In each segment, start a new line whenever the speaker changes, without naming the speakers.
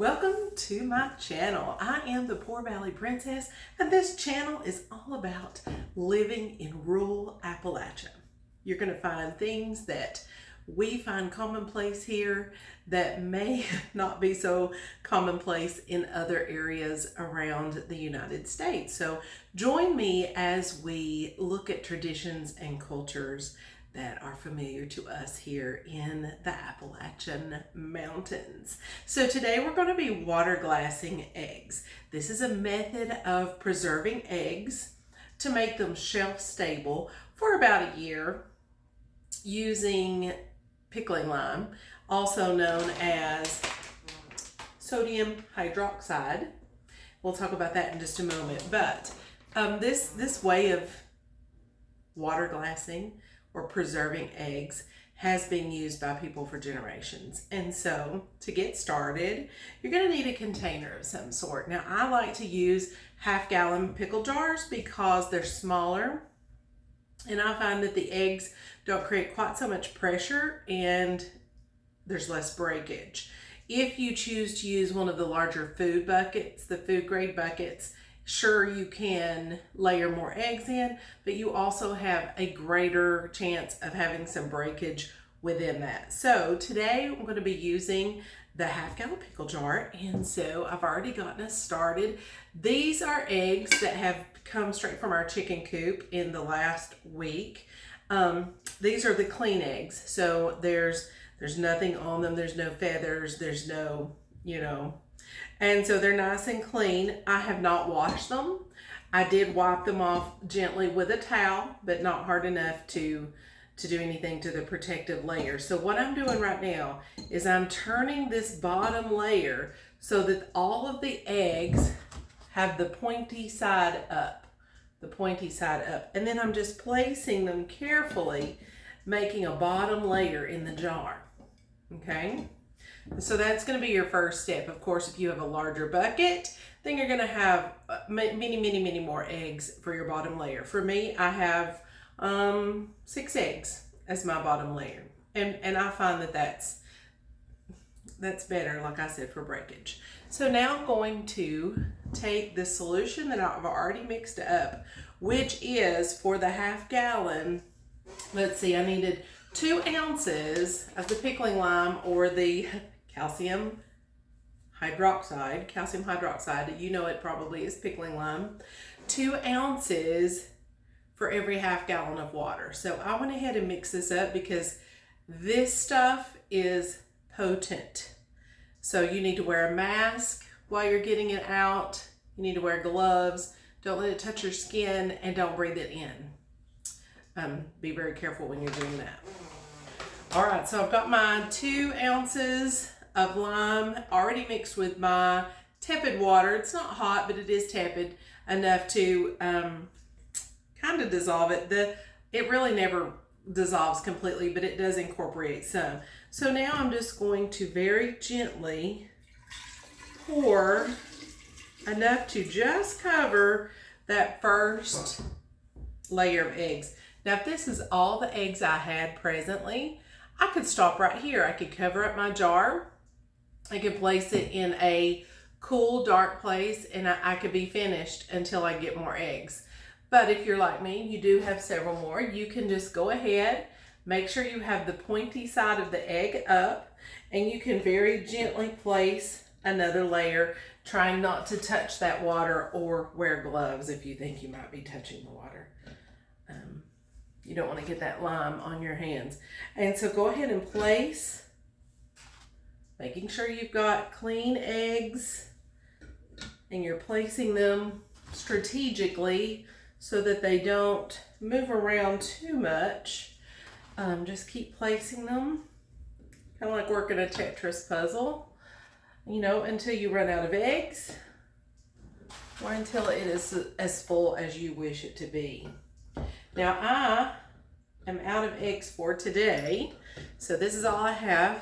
Welcome to my channel. I am the Poor Valley Princess, and this channel is all about living in rural Appalachia. You're going to find things that we find commonplace here that may not be so commonplace in other areas around the United States. So join me as we look at traditions and cultures that are familiar to us here in the Appalachian Mountains. So today we're going to be waterglassing eggs. This is a method of preserving eggs to make them shelf stable for about a year using pickling lime, also known as sodium hydroxide. We'll talk about that in just a moment. But this way of waterglassing or preserving eggs has been used by people for generations. And so to get started, you're going to need a container of some sort. Now, I like to use half-gallon pickle jars because they're smaller, and I find that the eggs don't create quite so much pressure and there's less breakage. If you choose to use one of the larger food buckets, the food grade buckets, sure, you can layer more eggs in, but you also have a greater chance of having some breakage within that. So today I'm going to be using the half-gallon pickle jar, and so I've already gotten us started. These are eggs that have come straight from our chicken coop in the last week. These are the clean eggs, so there's nothing on them, there's no feathers, there's no, and so they're nice and clean. I have not washed them. I did wipe them off gently with a towel, but not hard enough to do anything to the protective layer. So what I'm doing right now is I'm turning this bottom layer so that all of the eggs have the pointy side up, and then I'm just placing them carefully, making a bottom layer in the jar, okay? So that's going to be your first step. Of course, if you have a larger bucket, then you're going to have many more eggs for your bottom layer. For me, I have 6 eggs as my bottom layer. And I find that that's better, like I said, for breakage. So now I'm going to take the solution that I've already mixed up, which is for the half-gallon. Let's see, I needed 2 ounces of the pickling lime or the calcium hydroxide, it probably is pickling lime, 2 ounces for every half-gallon of water. So I went ahead and mixed this up because this stuff is potent. So you need to wear a mask while you're getting it out. You need to wear gloves. Don't let it touch your skin, and don't breathe it in. Be very careful when you're doing that. All right, so I've got my 2 ounces of lime already mixed with my tepid water. It's not hot, but it is tepid enough to kind of dissolve it. It really never dissolves completely, but it does incorporate some. So now I'm just going to very gently pour enough to just cover that first layer of eggs. Now, if this is all the eggs I had presently, I could stop right here. I could cover up my jar. I could place it in a cool, dark place, and I could be finished until I get more eggs. But if you're like me, you do have several more, you can just go ahead, make sure you have the pointy side of the egg up, and you can very gently place another layer, trying not to touch that water, or wear gloves if you think you might be touching the water. You don't want to get that lime on your hands. And so go ahead and place, making sure you've got clean eggs, and you're placing them strategically so that they don't move around too much. Just keep placing them, kind of like working a Tetris puzzle, until you run out of eggs, or until it is as full as you wish it to be. Now, I am out of eggs for today, so this is all I have.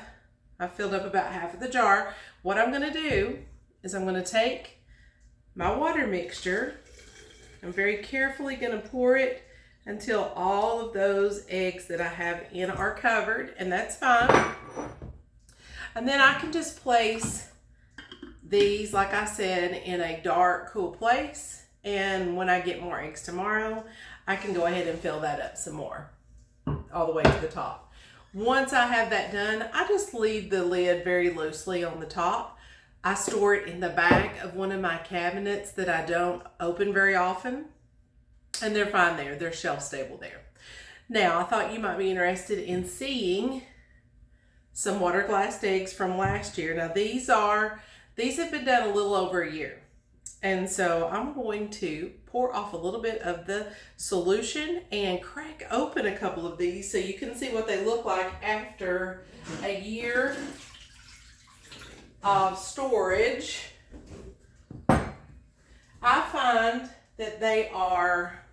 I filled up about half of the jar. What I'm going to do is I'm going to take my water mixture. I'm very carefully going to pour it until all of those eggs that I have in are covered, and that's fine. And then I can just place these, like I said, in a dark, cool place. And when I get more eggs tomorrow, I can go ahead and fill that up some more, all the way to the top. Once I have that done, I just leave the lid very loosely on the top. I store it in the back of one of my cabinets that I don't open very often. And they're fine there. They're shelf stable there. Now, I thought you might be interested in seeing some water glassed eggs from last year. Now, these have been done a little over a year. And so I'm going to pour off a little bit of the solution and crack open a couple of these so you can see what they look like after a year of storage. I find that they are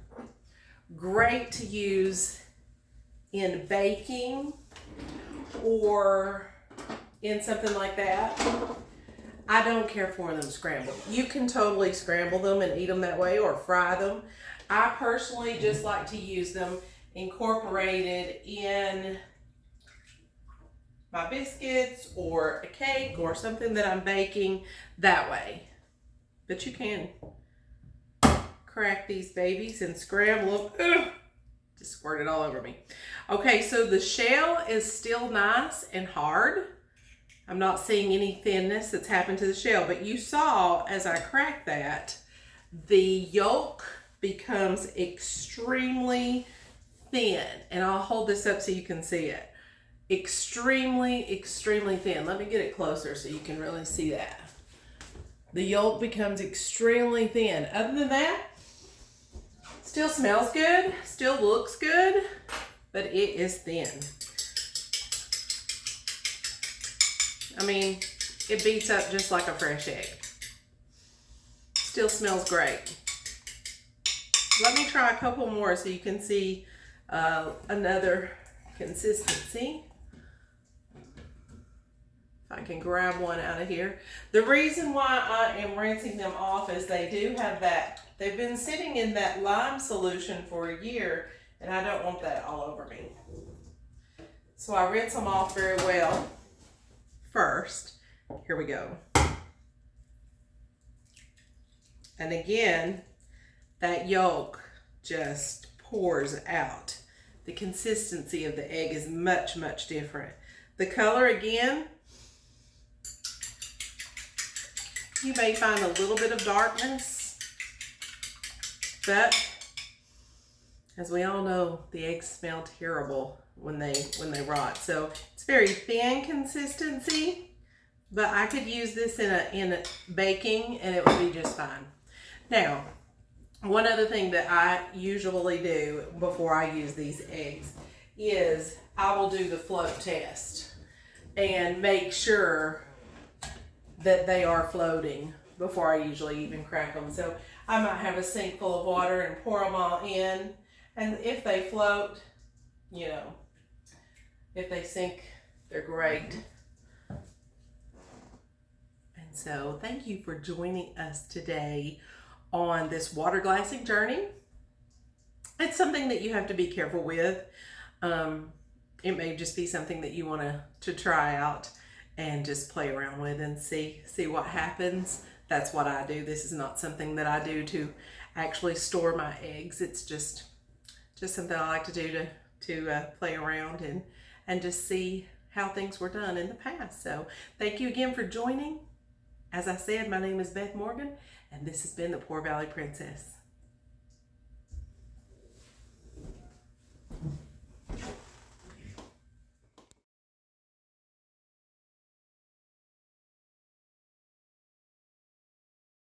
great to use in baking or in something like that. I don't care for them scrambled. You can totally scramble them and eat them that way or fry them. I personally just like to use them incorporated in my biscuits or a cake or something that I'm baking that way. But you can crack these babies and scramble them. Ugh, just squirt it all over me. Okay, so the shell is still nice and hard. I'm not seeing any thinness that's happened to the shell, but you saw as I cracked that, the yolk becomes extremely thin. And I'll hold this up so you can see it. Extremely, extremely thin. Let me get it closer so you can really see that. The yolk becomes extremely thin. Other than that, still smells good, still looks good, but it is thin. I mean, it beats up just like a fresh egg. Still smells great. Let me try a couple more so you can see another consistency. If I can grab one out of here. The reason why I am rinsing them off is they do have that, they've been sitting in that lime solution for a year, and I don't want that all over me. So I rinse them off very well first. Here we go. And again, that yolk just pours out. The consistency of the egg is much, much different. The color, again, you may find a little bit of darkness, but as we all know, the eggs smell terrible when they rot. So it's very thin consistency, but I could use this in a baking and it would be just fine. Now, one other thing that I usually do before I use these eggs is I will do the float test and make sure that they are floating before I usually even crack them. So I might have a sink full of water and pour them all in, and if they float, you know, if they sink, they're great. And so thank you for joining us today on this water glassing journey. It's something that you have to be careful with. It may just be something that you want to try out and just play around with and see what happens. That's what I do. This is not something that I do to actually store my eggs. It's just something I like to do to play around and just see how things were done in the past. So thank you again for joining. As I said, my name is Beth Morgan, and this has been the Poor Valley Princess.